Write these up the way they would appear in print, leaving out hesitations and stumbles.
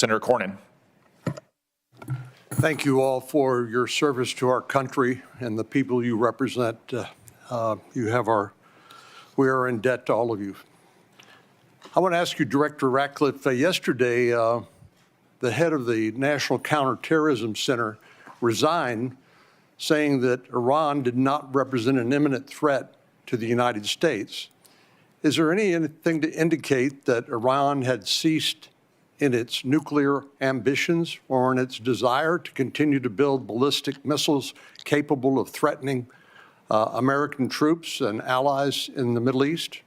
Senator Cornyn. Thank you all for your service to our country and the people you represent. We are in debt to all of you. I want to ask you, Director Ratcliffe, yesterday, the head of the National Counterterrorism Center resigned, saying that Iran did not represent an imminent threat to the United States. Is there anything to indicate that Iran had ceased in its nuclear ambitions or in its desire to continue to build ballistic missiles capable of threatening American troops and allies in the Middle East?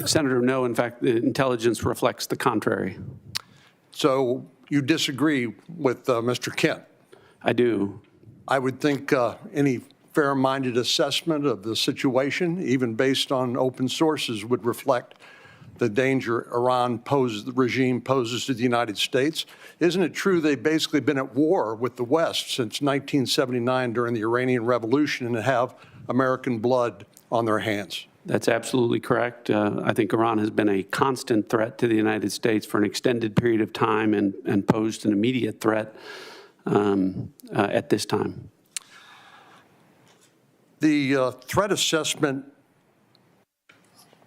Senator, no. In fact, the intelligence reflects the contrary. So you disagree with Mr. Kent? I do. I would think any fair-minded assessment of the situation, even based on open sources, would reflect the danger the regime poses to the United States. Isn't it true they've basically been at war with the West since 1979 during the Iranian Revolution and have American blood on their hands? That's absolutely correct. I think Iran has been a constant threat to the United States for an extended period of time and posed an immediate threat at this time. The threat assessment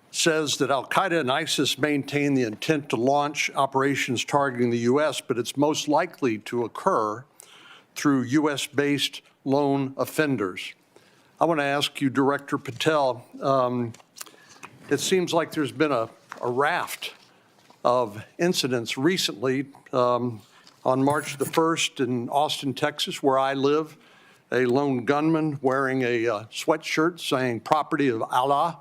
says that al-Qaeda and ISIS maintain the intent to launch operations targeting the U.S., but it's most likely to occur through U.S.-based lone offenders. I want to ask you, Director Patel, it seems like there's been a raft of incidents recently. On March the 1st in Austin, Texas, where I live, a lone gunman wearing a sweatshirt saying "property of Allah,"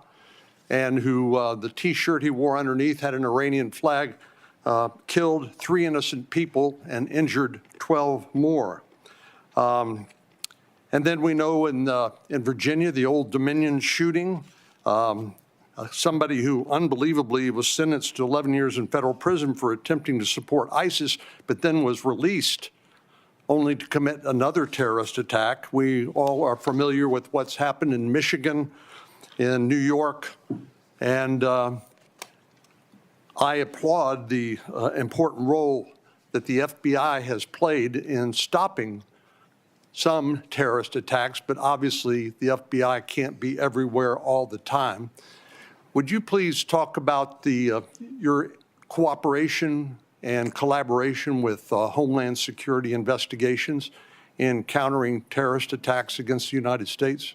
and who the T-shirt he wore underneath had an Iranian flag, killed 3 innocent people and injured 12 more. And then we know in Virginia, the Old Dominion shooting, somebody who unbelievably was sentenced to 11 years in federal prison for attempting to support ISIS, but then was released only to commit another terrorist attack. We all are familiar with what's happened in Michigan, in New York, and I applaud the important role that the FBI has played in stopping some terrorist attacks, but obviously the FBI can't be everywhere all the time. Would you please talk about your cooperation and collaboration with Homeland Security investigations in countering terrorist attacks against the United States?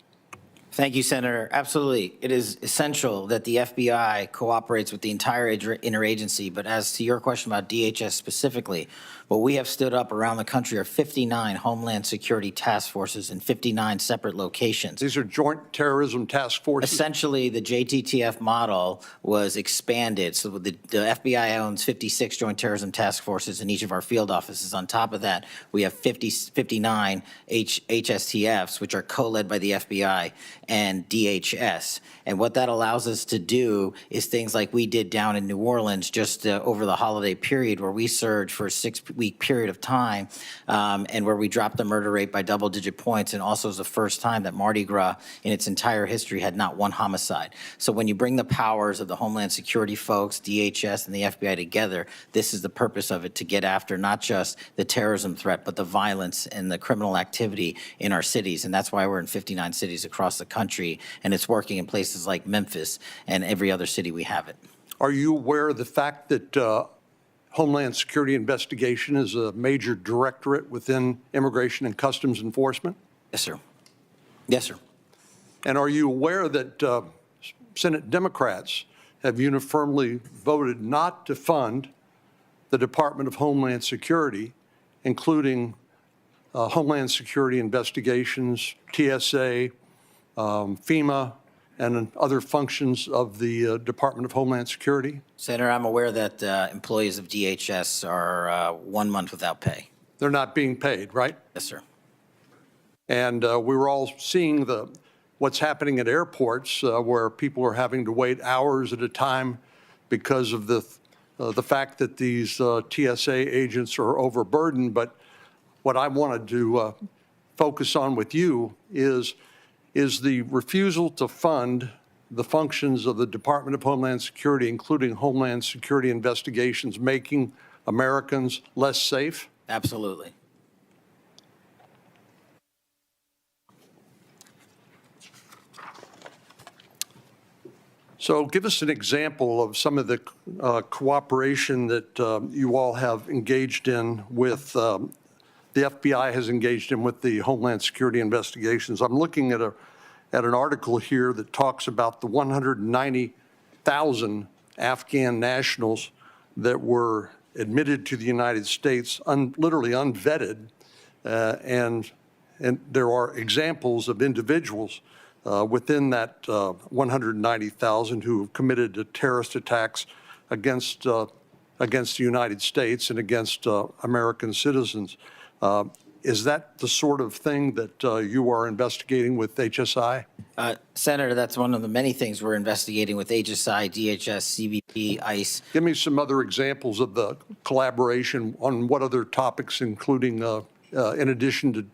Thank you, Senator. Absolutely. It is essential that the FBI cooperates with the entire interagency. But as to your question about DHS specifically, what we have stood up around the country are 59 Homeland Security task forces in 59 separate locations. These are joint terrorism task forces? Essentially, the JTTF model was expanded. So the FBI owns 56 joint terrorism task forces in each of our field offices. On top of that, we have 59 HSTFs, which are co-led by the FBI and DHS. And what that allows us to do is things like we did down in New Orleans just over the holiday period, where we surged for a 6-week period of time and where we dropped the murder rate by double-digit points, and also was the first time that Mardi Gras in its entire history had not one homicide. So when you bring the powers of the Homeland Security folks, DHS, and the FBI together, this is the purpose of it, to get after not just the terrorism threat, but the violence and the criminal activity in our cities. And that's why we're in 59 cities across the country, and it's working in places like Memphis and every other city we have it. Are you aware of the fact that Homeland Security investigation is a major directorate within Immigration and Customs Enforcement? Yes, sir. Yes, sir. And are you aware that Senate Democrats have uniformly voted not to fund the Department of Homeland Security, including Homeland Security investigations, TSA, FEMA, and other functions of the Department of Homeland Security? Senator, I'm aware that employees of DHS are 1 month without pay. They're not being paid, right? Yes, sir. And we were all seeing what's happening at airports where people are having to wait hours at a time because of the fact that these TSA agents are overburdened. But what I wanted to focus on with you is the refusal to fund the functions of the Department of Homeland Security, including Homeland Security investigations, making Americans less safe? Absolutely. So give us an example of some of the cooperation that you all have engaged in with, the FBI has engaged in with the Homeland Security investigations. I'm looking at an article here that talks about the 190,000 Afghan nationals that were admitted to the United States, literally unvetted, and there are examples of individuals within that 190,000 who have committed terrorist attacks against the United States and against American citizens. Is that the sort of thing that you are investigating with HSI? Senator, that's one of the many things we're investigating with HSI, DHS, CBP, ICE. Give me some other examples of the collaboration on what other topics, including in addition to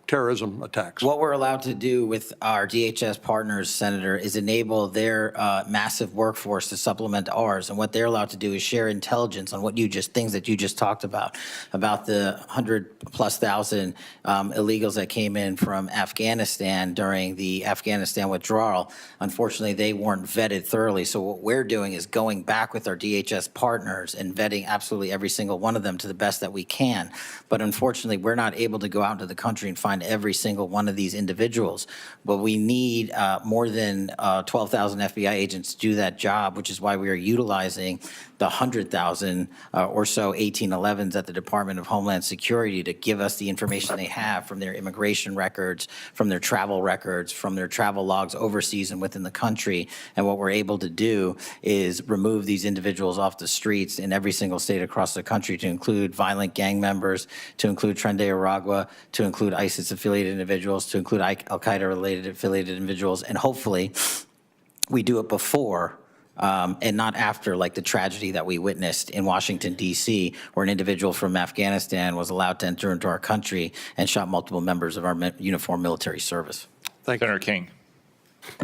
terrorism attacks. What we're allowed to do with our DHS partners, Senator, is enable their massive workforce to supplement ours. And what they're allowed to do is share intelligence on things that you just talked about the 100,000+ illegals that came in from Afghanistan during the Afghanistan withdrawal. Unfortunately, they weren't vetted thoroughly. So what we're doing is going back with our DHS partners and vetting absolutely every single one of them to the best that we can. But unfortunately, we're not able to go out into the country and find every single one of these individuals. But we need more than 12,000 FBI agents to do that job, which is why we are utilizing the 100,000 or so 1811s at the Department of Homeland Security to give us the information they have from their immigration records, from their travel records, from their travel logs overseas and within the country. And what we're able to do is remove these individuals off the streets in every single state across the country, to include violent gang members, to include Tren de Aragua, to include ISIS-affiliated individuals, to include al-Qaeda-related affiliated individuals, and hopefully we do it before and not after, like the tragedy that we witnessed in Washington, D.C., where an individual from Afghanistan was allowed to enter into our country and shot multiple members of our uniformed military service. Thank you. Senator King.